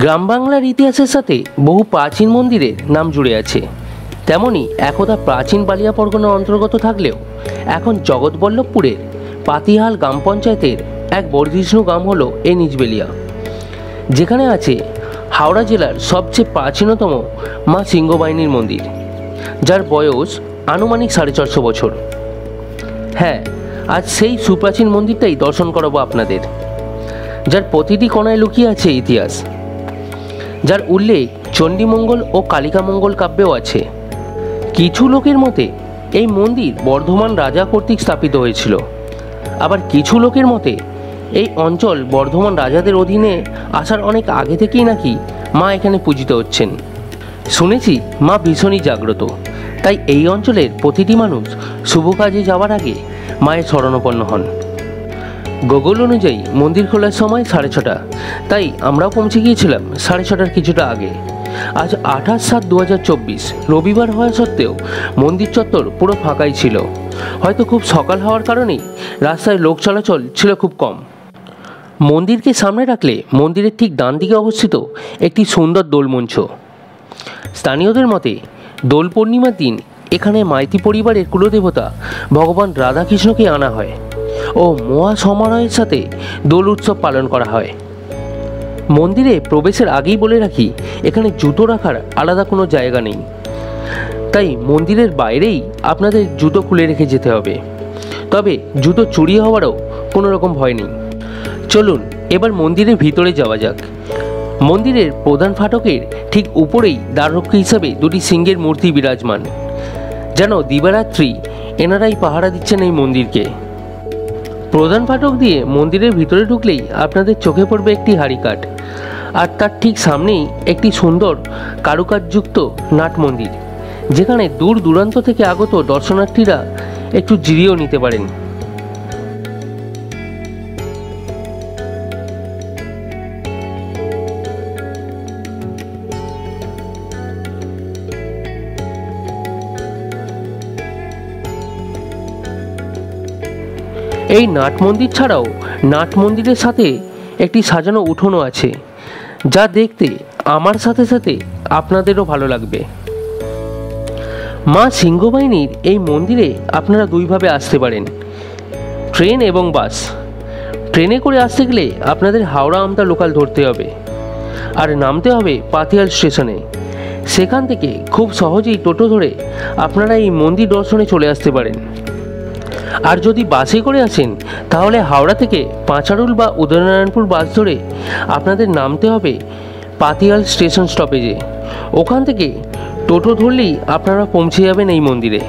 গ্রাম বাংলার ইতিহাসের সাথে বহু প্রাচীন মন্দিরের নাম জুড়ে আছে। তেমনি একদা প্রাচীন বালিয়া পরগনার অন্তর্গত থাকলেও এখন জগৎবল্লভপুরের পাতিহাল গ্রাম পঞ্চায়েতের এক বর্ধিষ্ণু গ্রাম হলো এই নিজবেলিয়া, যেখানে আছে হাওড়া জেলার সবচেয়ে প্রাচীনতম মা সিংহবাহিনীর মন্দির, যার বয়স আনুমানিক 450 বছর। হ্যাঁ, আজ সেই সুপ্রাচীন মন্দিরটাই দর্শন করাবো আপনাদের, যার প্রতিটি কোণায় লুকিয়ে আছে ইতিহাস, যার উল্লেখ চণ্ডীমঙ্গল ও কালিকামঙ্গল কাব্যেও আছে। কিছু লোকের মতে এই মন্দির বর্ধমান রাজা কর্তৃক স্থাপিত হয়েছিল, আবার কিছু লোকের মতে এই অঞ্চল বর্ধমান রাজাদের অধীনে আসার অনেক আগে থেকেই নাকি মা এখানে পূজিত হচ্ছেন। শুনেছি মা ভীষণই জাগ্রত, তাই এই অঞ্চলের প্রতিটি মানুষ শুভ কাজে যাওয়ার আগে মায়ের শরণাপন্ন হন। গুগল অনুযায়ী মন্দির খোলার সময় 6:30, তাই আমরাও পৌঁছে গিয়েছিলাম 6:30 কিছুটা আগে। আজ 28/7/2024 রবিবার হওয়া সত্ত্বেও মন্দির চত্বর পুরো ফাঁকাই ছিল। হয়তো খুব সকাল হওয়ার কারণেই রাস্তায় লোক চলাচল ছিল খুব কম। মন্দিরকে সামনে রাখলে মন্দিরের ঠিক ডান দিকে অবস্থিত একটি সুন্দর দোলমঞ্চ। স্থানীয়দের মতে দোল পূর্ণিমার দিন এখানে মাইতি পরিবারের কুলদেবতা ভগবান রাধাকৃষ্ণকে আনা হয় ও মহা সমারোহের সাথে দোল উৎসব পালন করা হয়। মন্দিরে প্রবেশের আগেই বলে রাখি, এখানে জুতো রাখার আলাদা কোনো জায়গা নেই, তাই মন্দিরের বাইরেই আপনাদের জুতো খুলে রেখে যেতে হবে। তবে জুতো চুরি হওয়ারও কোনো রকম ভয় নেই। চলুন এবার মন্দিরের ভিতরে যাওয়া যাক। মন্দিরের প্রধান ফাটকের ঠিক উপরেই দ্বাররক্ষী হিসাবে দুটি সিংহের মূর্তি বিরাজমান, যেন দিবারাত্রি এনারাই পাহারা দিচ্ছেন এই মন্দিরকে। প্রধান ফাটক দিয়ে মন্দিরের ভিতরে ঢুকলেই আপনাদের চোখে পড়বে একটি হাড়িকাঠ, আর তার ঠিক সামনেই একটি সুন্দর কারুকাজযুক্ত নাট মন্দির, যেখানে দূর দূরান্ত থেকে আগত দর্শনার্থীরা একটু জিরিয়েও নিতে পারেন। এই নাট মন্দির ছাড়াও নাট মন্দিরের সাথে একটি সাজানো উঠোনও আছে, যা দেখতে আমার সাথে সাথে আপনাদেরও ভালো লাগবে। মা সিংহবাহিনীর এই মন্দিরে আপনারা দুইভাবে আসতে পারেন, ট্রেন এবং বাস। ট্রেনে করে আসতে গেলে আপনাদের হাওড়া আমতা লোকাল ধরতে হবে আর নামতে হবে পাতিহাল স্টেশনে। সেখান থেকে খুব সহজেই টোটো ধরে আপনারা এই মন্দির দর্শনে চলে আসতে পারেন। আর যদি বাসে করে আসেন তাহলে হাওড়া থেকে পাঁচারুল বা উদয়নারায়ণপুর বাস ধরে আপনাদের নামতে হবে পাতিহাল স্টেশন স্টপেজে। ওখান থেকে টোটো ধরলেই আপনারা পৌঁছে যাবেন এই মন্দিরে।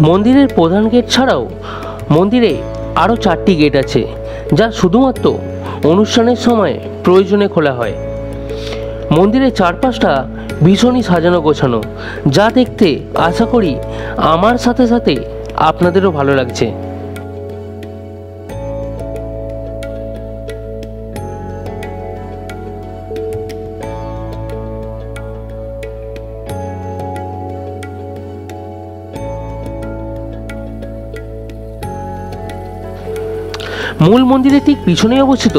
মন্দিরের প্রধান গেট ছাড়াও মন্দিরে আরও 4টি গেট আছে, যা শুধুমাত্র অনুষ্ঠানের সময় প্রয়োজনে খোলা হয়। মন্দিরের চারপাশটা ভীষণই সাজানো গোছানো, যা দেখতে আশা করি আমার সাথে সাথে আপনাদেরও ভালো লাগছে। মূল মন্দিরের ঠিক পিছনেই অবস্থিত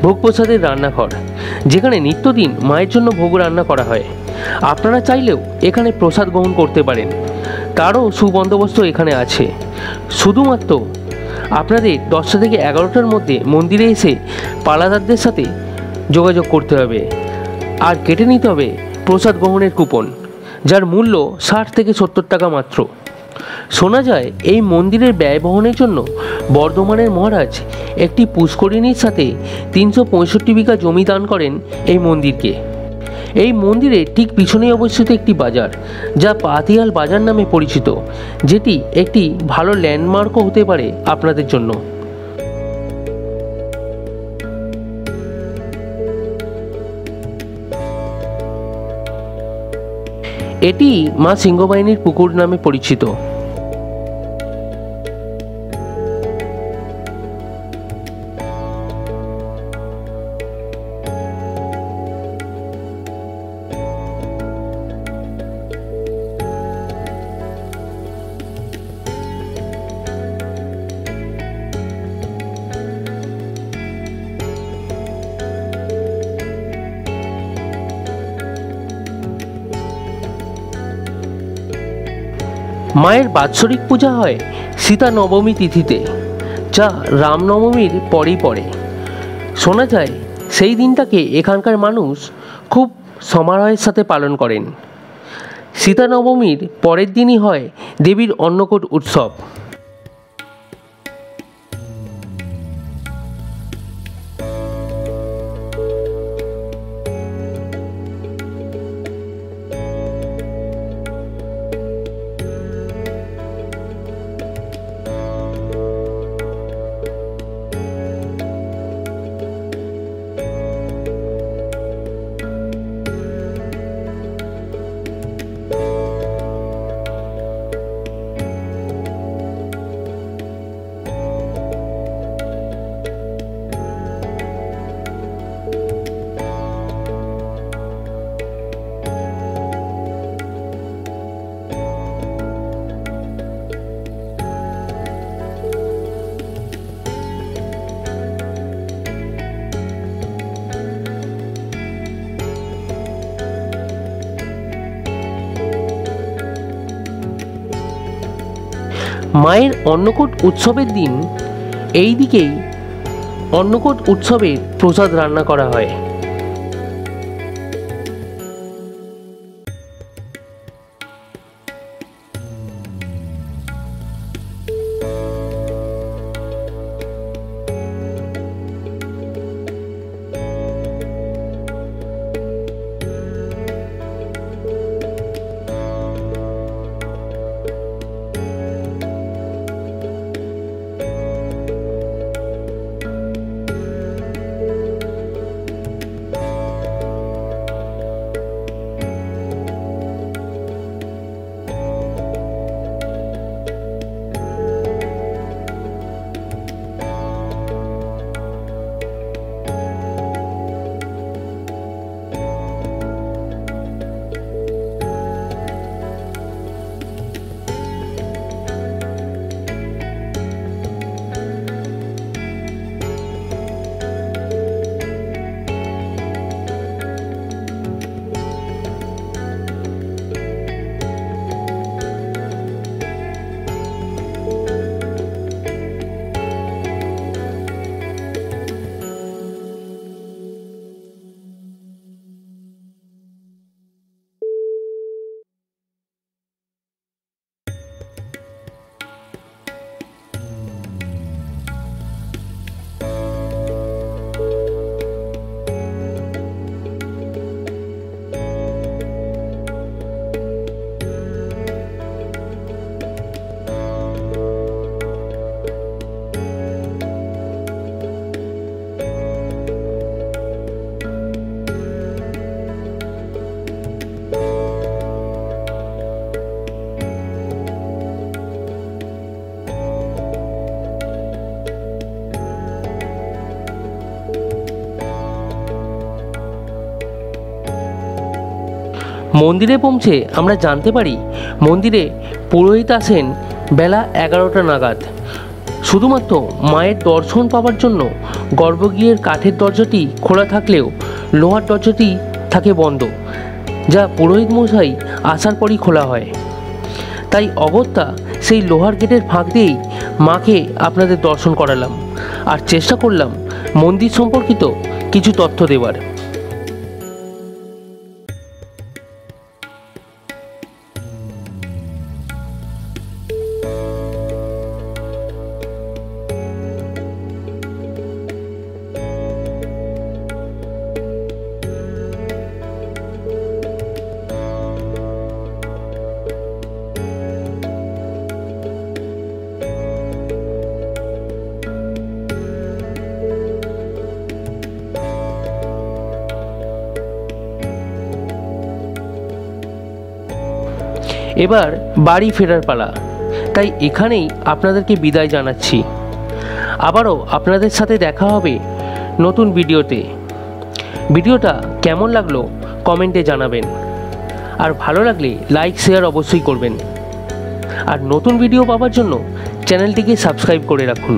ভোগপ্রসাদের রান্নাঘর, যেখানে নিত্যদিন মায়ের জন্য ভোগ রান্না করা হয়। আপনারা চাইলেও এখানে প্রসাদ গ্রহণ করতে পারেন, তারও সুবন্দোবস্ত এখানে আছে। শুধুমাত্র আপনাদের 10টা থেকে 11টার মধ্যে মন্দিরে এসে পালাদারদের সাথে যোগাযোগ করতে হবে আর কেটে নিতে হবে প্রসাদ গ্রহণের কুপন, যার মূল্য 60 থেকে 70 টাকা মাত্র। শোনা যায় এই মন্দিরের ব্যয় বহনের জন্য বর্ধমানের মহারাজ একটি পুষ্করিণীর সাথে 365 বিঘা জমি দান করেন এই মন্দিরকে। এই মন্দিরের ঠিক পিছনেই অবস্থিত একটি বাজার, যা পাতিহাল বাজার নামে পরিচিত, যেটি একটি ভালো ল্যান্ডমার্কও হতে পারে আপনাদের জন্য। এটি মা সিংহবাহিনীর পুকুর নামে পরিচিত। মায়ের বাৎসরিক পূজা হয় সীতা নবমী তিথিতে, যা রামনবমীর পরেই পড়ে। শোনা যায় সেই দিনটাকে এখানকার মানুষ খুব সমারোহের সাথে পালন করেন। সীতা নবমীর পরের দিনই হয় দেবীর অন্নকূট উৎসব। মায়ের অন্নকূট উৎসবের দিন এই দিকেই অন্নকূট উৎসবের প্রসাদ রান্না করা হয়। মন্দিরে পৌঁছে আমরা জানতে পারি মন্দিরে পুরোহিত আসেন বেলা 11টা নাগাদ। শুধুমাত্র মায়ের দর্শন পাওয়ার জন্য গর্ভগৃহের কাঠের দরজাটি খোলা থাকলেও লোহার দরজাটি থাকে বন্ধ, যা পুরোহিত মশাই আসার পরই খোলা হয়। তাই অগত্যা সেই লোহার গেটের ফাঁক দিয়েই মাকে আপনাদের দর্শন করালাম আর চেষ্টা করলাম মন্দির সম্পর্কিত কিছু তথ্য দেওয়ার। এবার বাড়ি ফেরার পালা, তাই এখানেই আপনাদেরকে বিদায় জানাচ্ছি। আবারও আপনাদের সাথে দেখা হবে নতুন ভিডিওতে। ভিডিওটা কেমন লাগলো কমেন্টে জানাবেন, আর ভালো লাগলে লাইক শেয়ার অবশ্যই করবেন। আর নতুন ভিডিও পাওয়ার জন্য চ্যানেলটিকে সাবস্ক্রাইব করে রাখুন।